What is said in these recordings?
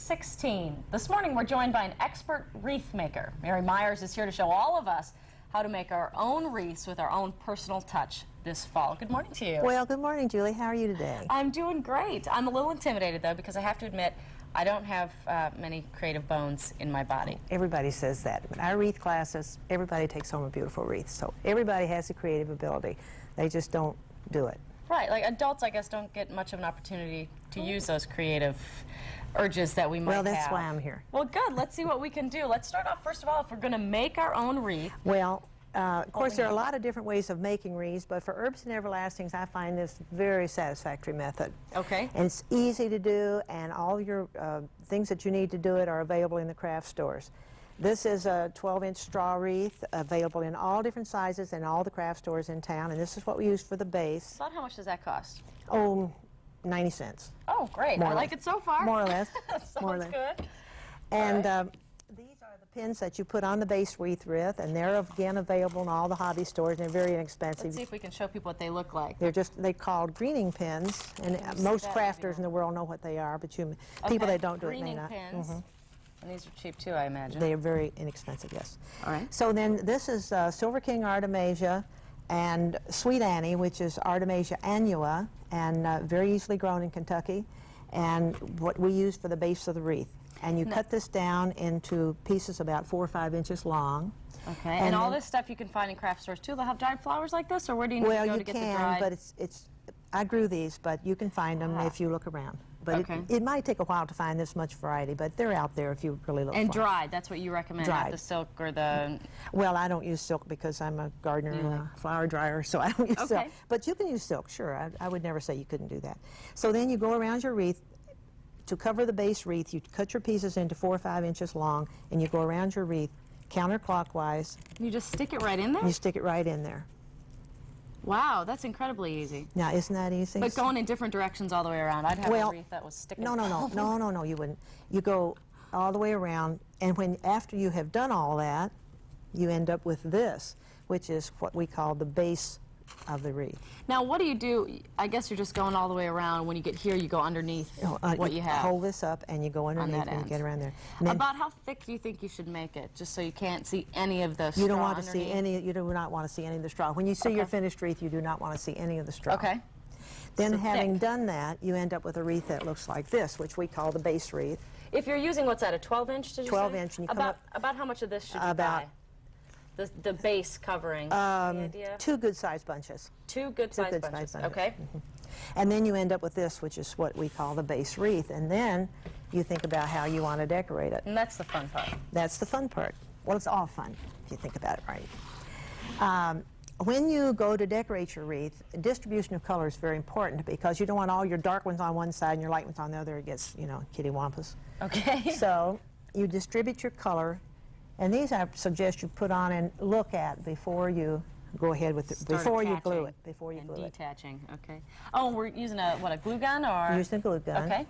616. This morning we're joined by an expert wreath maker. Mary Myers is here to show all of us how to make our own wreaths with our own personal touch this fall. Good morning to you. Well, good morning, Julie. How are you today? I'm doing great. I'm a little intimidated, though, because I have to admit I don't have many creative bones in my body. Everybody says that. In our wreath classes, everybody takes home a beautiful wreath. So everybody has a creative ability. They just don't do it. Right, like adults, I guess, don't get much of an opportunity to use those creative urges that we might have. Well, that's why I'm here. Well, good. Let's see what we can do. Let's start off, first of all, if we're going to make our own wreath. Well, of course, there are a lot of different ways of making wreaths, but for herbs and everlastings, I find this very satisfactory method. Okay. And it's easy to do, and all your things that you need to do it are available in the craft stores. This is a 12-inch straw wreath available in all different sizes in all the craft stores in town, and this is what we use for the base. About how much does that cost? Oh, 90 cents. Oh, great. I like it so far. More or less. Sounds good. And these are the pins that you put on the base wreath with, and they're again available in all the hobby stores, and they're very inexpensive. Let's see if we can show people what they look like. They're called greening pins, and most crafters in the world know what they are, but people that don't do it may not. Greening pins. And these are cheap too, I imagine. They are very inexpensive, yes. All right. So then this is Silver King Artemisia and Sweet Annie, which is Artemisia annua, and very easily grown in Kentucky, and what we use for the base of the wreath. And you cut this down into pieces about 4 or 5 inches long. Okay. And all this stuff you can find in craft stores too. They'll have dried flowers like this, or where do you need to go to get the dried? Well, you can, but I grew these, but you can find them if you look around. But it might take a while to find this much variety, but they're out there if you really look for them. And dried, that's what you recommend, not the silk or the... Well, I don't use silk because I'm a gardener and a flower dryer, so I don't use silk. But you can use silk, sure. I would never say you couldn't do that. So then you go around your wreath. To cover the base wreath, you cut your pieces into 4 or 5 inches long, and you go around your wreath counterclockwise. You just stick it right in there? You stick it right in there. Wow, that's incredibly easy. Now, isn't that easy? But going in different directions all the way around. I'd have a wreath that was sticking. No, you wouldn't. You go all the way around, and after you have done all that, you end up with this, which is what we call the base of the wreath. Now, what do you do? I guess you're just going all the way around. When you get here, you go underneath what you have. Hold this up, and you go underneath when you get around there. About how thick do you think you should make it, just so you can't see any of the straw? You don't want to see any. You do not want to see any of the straw. When you see your finished wreath, you do not want to see any of the straw. Okay. Then, having done that, you end up with a wreath that looks like this, which we call the base wreath. If you're using what's that, a 12-inch? 12-inch, and you come up about how much of this should you buy? The base covering. 2 good-sized bunches. 2 good-sized bunches. Okay. And then you end up with this, which is what we call the base wreath. And then you think about how you want to decorate it. And that's the fun part. That's the fun part. Well, it's all fun if you think about it right. When you go to decorate your wreath, distribution of color is very important because you don't want all your dark ones on one side and your light ones on the other. It gets, kitty wampus. Okay. So you distribute your color. And these I suggest you put on and look at before you go ahead with it, before you glue it. Before you glue it. Detaching, okay. Oh, we're using a glue gun, or? We're using a glue gun. Okay.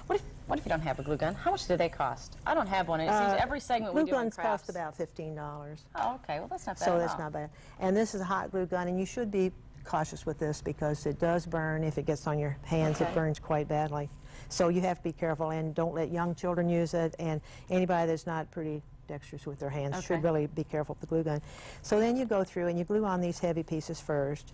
What if you don't have a glue gun? How much do they cost? I don't have one. It seems every segment we do on crafts. Glue guns cost about $15. Oh, okay. Well, that's not bad. So that's not bad. And this is a hot glue gun, and you should be cautious with this because it does burn. If it gets on your hands, it burns quite badly. So you have to be careful, and don't let young children use it, and anybody that's not pretty dexterous with their hands should really be careful with the glue gun. So then you go through and you glue on these heavy pieces first.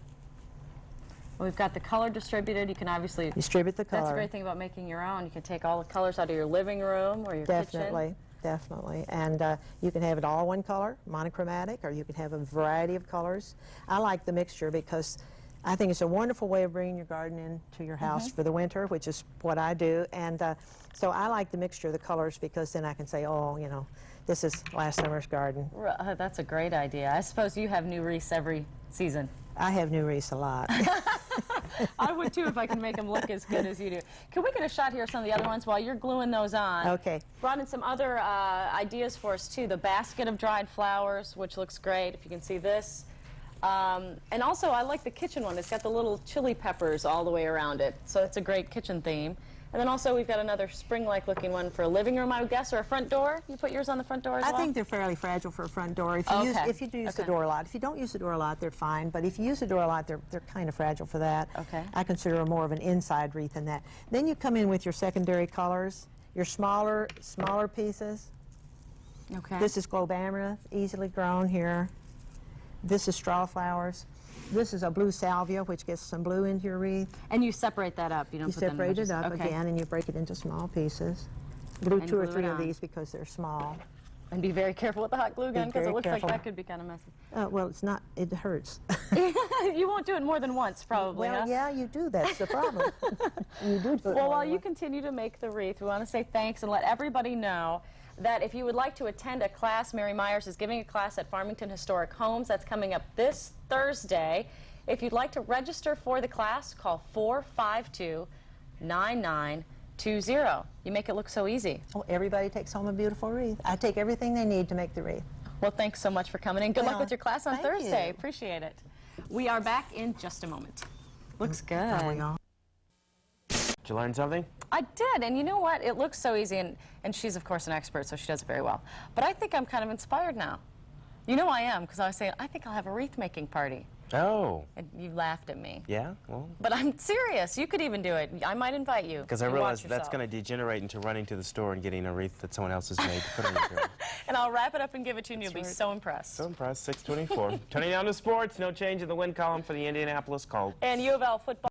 Well, we've got the color distributed. You can obviously distribute the color. That's the great thing about making your own. You can take all the colors out of your living room or your kitchen. Definitely. And you can have it all one color, monochromatic, or you can have a variety of colors. I like the mixture because I think it's a wonderful way of bringing your garden into your house for the winter, which is what I do. And so I like the mixture of the colors because then I can say, oh, this is last summer's garden. That's a great idea. I suppose you have new wreaths every season. I have new wreaths a lot. I would too if I can make them look as good as you do. Can we get a shot here of some of the other ones while you're gluing those on? Okay. Brought in some other ideas for us too. The basket of dried flowers, which looks great, if you can see this. And also, I like the kitchen one. It's got the little chili peppers all the way around it, so it's a great kitchen theme. And then also we've got another spring-like looking one for a living room, I would guess, or a front door. You put yours on the front door as well? I think they're fairly fragile for a front door. If you do use the door a lot. If you don't use the door a lot, they're fine. But if you use the door a lot, they're kind of fragile for that. Okay. I consider them more of an inside wreath than that. Then you come in with your secondary colors. your smaller pieces. Okay. This is globamaranth, easily grown here. This is straw flowers. This is a blue salvia, which gets some blue into your wreath. And you separate that up. You don't You put them in separate it bunches. up Okay. again, and you break it into small pieces. Glue And 2 or glue it 3 of on. these because they're small. And be very careful with the hot glue gun because very it looks careful. like that could be kind of messy. Well, it's not, it hurts. You won't do it more than once, probably. Well, huh? yeah, you do. That's the problem. You do it Well, more while than you once. continue to make the wreath, we want to say thanks and let everybody know that if you would like to attend a class, Mary Myers is giving a class at Farmington Historic Homes. That's coming up this Thursday. If you'd like to register for the class, call 452-9920. You make it look so easy. Oh, everybody takes home a beautiful wreath. I take everything they need to make the wreath. Well, thanks so much for coming in. Good luck Well, with your class on thank Thursday. you. Appreciate it. We are back in just a moment. Looks good. Are we all? Did you learn something? I did, and you know what? It looks so easy, and she's, of course, an expert, so she does it very well. But I think I'm kind of inspired now. You know I am, because I was saying, I think I'll have a wreath-making party. Oh. And you laughed at me. Yeah? Well, But I'm serious. You could even do it. I might invite you. because I You realize watch that's yourself. going to degenerate into running to the store and getting a wreath that someone else has made to put on your dress. And I'll wrap it up and give it to you, and you'll be so impressed. So impressed, 624. Turning down to sports, no change in the win column for the Indianapolis Colts. And U of L football.